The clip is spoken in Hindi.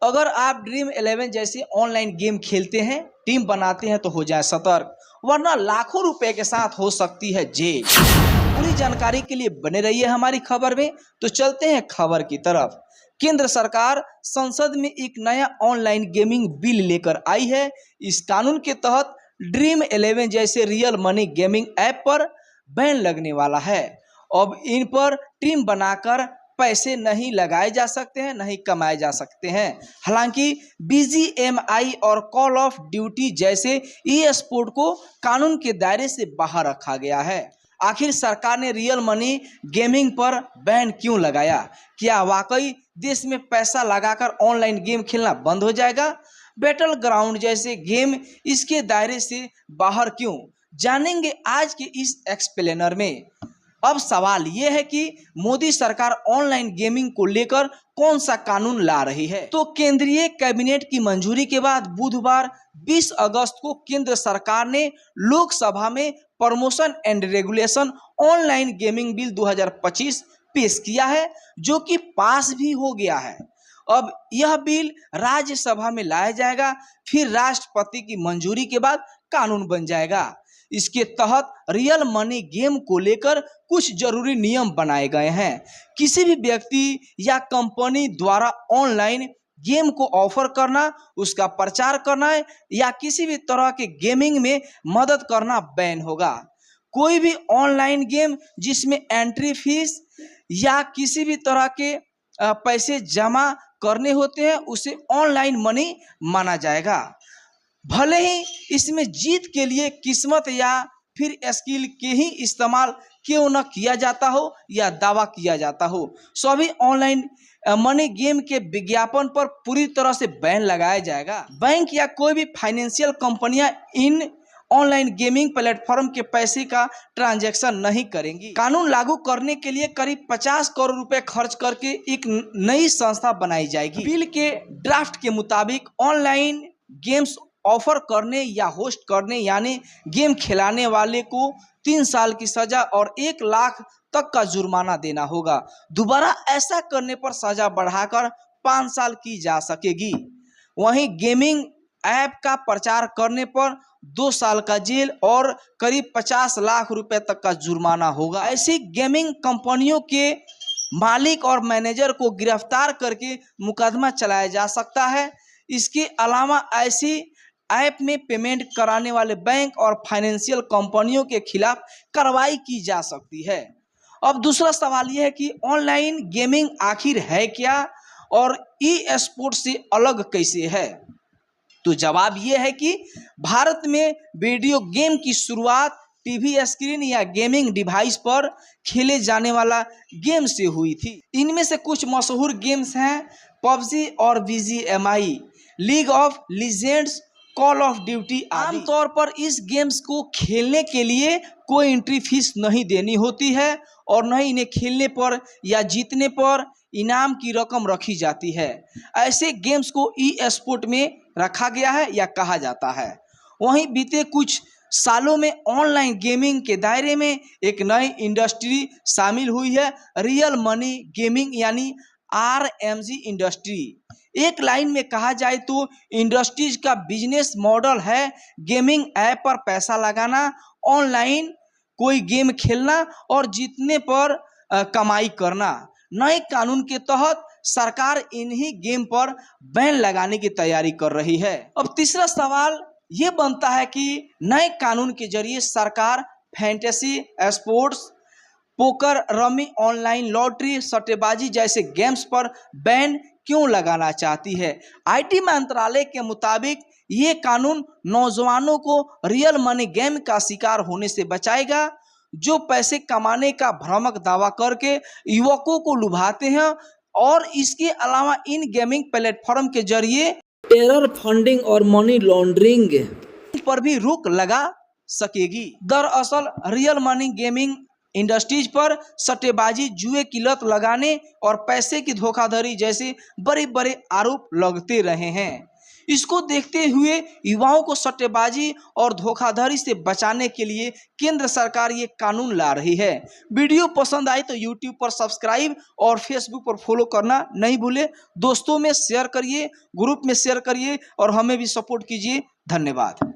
अगर आप ड्रीम 11 जैसे ऑनलाइन गेम खेलते हैं, टीम बनाते हैं तो हो जाए सतर्क, वरना लाखों रुपए के साथ हो सकती है जेल। पूरी जानकारी के लिए बने रहिए हमारी खबर में। तो चलते हैं खबर की तरफ। केंद्र सरकार संसद में एक नया ऑनलाइन गेमिंग बिल लेकर आई है। इस कानून के तहत ड्रीम 11 जैसे रियल मनी गेमिंग ऐप पर बैन लगने वाला है। अब इन पर टीम बनाकर पैसे नहीं लगाए जा सकते हैं, नहीं कमाए जा सकते हैं। हालांकि बीजीएमआई और कॉल ऑफ ड्यूटी जैसे ई स्पोर्ट को कानून के दायरे से बाहर रखा गया है। आखिर सरकार ने रियल मनी गेमिंग पर बैन क्यों लगाया? क्या वाकई देश में पैसा लगाकर ऑनलाइन गेम खेलना बंद हो जाएगा? बैटल ग्राउंड जैसे गेम इसके दायरे से बाहर क्यों? जानेंगे आज के इस एक्सप्लेनर में। अब सवाल यह है कि मोदी सरकार ऑनलाइन गेमिंग को लेकर कौन सा कानून ला रही है। तो केंद्रीय कैबिनेट की मंजूरी के बाद बुधवार 20 अगस्त को केंद्र सरकार ने लोकसभा में promotion and regulation online gaming bill 2025 पेश किया है, जो कि पास भी हो गया है। अब यह बिल राज्यसभा में लाया जाएगा, फिर राष्ट्रपति की मंजूरी के बाद कानून बन जाएगा। इसके तहत रियल मनी गेम को लेकर कुछ जरूरी नियम बनाए गए हैं। किसी भी व्यक्ति या कंपनी द्वारा ऑनलाइन गेम को ऑफर करना, उसका प्रचार करना या किसी भी तरह के गेमिंग में मदद करना बैन होगा। कोई भी ऑनलाइन गेम जिसमें एंट्री फीस या किसी भी तरह के पैसे जमा करने होते हैं, उसे ऑनलाइन मनी माना जाएगा। भले ही इसमें जीत के लिए किस्मत या फिर स्किल के ही इस्तेमाल क्यों न किया जाता हो या दावा किया जाता हो, सभी ऑनलाइन मनी गेम के विज्ञापन पर पूरी तरह से बैन लगाया जाएगा। बैंक या कोई भी फाइनेंशियल कंपनियां इन ऑनलाइन गेमिंग प्लेटफॉर्म के पैसे का ट्रांजैक्शन नहीं करेंगी। कानून लागू करने के लिए करीब 50 करोड़ रुपए खर्च करके एक नई संस्था बनाई जाएगी। बिल के ड्राफ्ट के मुताबिक ऑनलाइन गेम्स ऑफर करने या होस्ट करने यानी गेम खिलाने वाले को 3 साल की सजा और 1 लाख तक का जुर्माना देना होगा। दोबारा ऐसा करने पर सजा बढ़ाकर 5 साल की जा सकेगी। वहीं गेमिंग ऐप का प्रचार करने पर 2 साल का जेल और करीब 50 लाख रुपए तक का जुर्माना होगा। ऐसी गेमिंग कंपनियों के मालिक और मैनेजर को गिरफ्तार करके मुकदमा चलाया जा सकता है। इसके अलावा ऐसी ऐप में पेमेंट कराने वाले बैंक और फाइनेंशियल कंपनियों के खिलाफ कार्रवाई की जा सकती है। अब दूसरा सवाल यह है कि ऑनलाइन गेमिंग आखिर है क्या और ई स्पोर्ट से अलग कैसे है? तो जवाब यह है कि भारत में वीडियो गेम की शुरुआत टीवी स्क्रीन या गेमिंग डिवाइस पर खेले जाने वाला गेम से हुई थी। इनमें से कुछ मशहूर गेम्स हैं पबजी और BGMI, league of legends, call of duty. आमतौर पर इस गेम्स को खेलने के लिए कोई एंट्री फीस नहीं देनी होती है और न ही इन्हें खेलने पर या जीतने पर इनाम की रकम रखी जाती है। ऐसे गेम्स को ई स्पोर्ट में रखा गया है या कहा जाता है। वहीं बीते कुछ सालों में ऑनलाइन गेमिंग के दायरे में एक नई इंडस्ट्री शामिल हुई है, रियल मनी गेमिंग यानी आरएमजी इंडस्ट्री। एक लाइन में कहा जाए तो इंडस्ट्रीज का बिजनेस मॉडल है गेमिंग ऐप पर पैसा लगाना, ऑनलाइन कोई गेम खेलना और जीतने पर कमाई करना। नए कानून के तहत सरकार इन्हीं गेम पर बैन लगाने की तैयारी कर रही है। अब तीसरा सवाल ये बनता है कि नए कानून के जरिए सरकार fantasy sports, poker, rummy, online lottery, सट्टेबाजी जैसे गेम्स पर बैन क्यों लगाना चाहती है? आईटी मंत्रालय के मुताबिक ये कानून नौजवानों को रियल मनी गेम का शिकार होने से बचाएगा, जो पैसे कमाने का भ्रामक दावा करके युवकों को लुभाते हैं और इसके अलावा इन गेमिंग प्लेटफॉर्म के जरिए टेरर फंडिंग और मनी लॉन्ड्रिंग पर भी रोक लगा सकेगी। दरअसल रियल मनी गेमिंग इंडस्ट्रीज पर सट्टेबाजी, जुए की लत लगाने और पैसे की धोखाधड़ी जैसे बड़े बड़े आरोप लगते रहे हैं। इसको देखते हुए युवाओं को सट्टेबाजी और धोखाधड़ी से बचाने के लिए केंद्र सरकार ये कानून ला रही है। वीडियो पसंद आए तो यूट्यूब पर सब्सक्राइब और फेसबुक पर फॉलो करना नहीं भूले। दोस्तों में शेयर करिए, ग्रुप में शेयर करिए और हमें भी सपोर्ट कीजिए। धन्यवाद।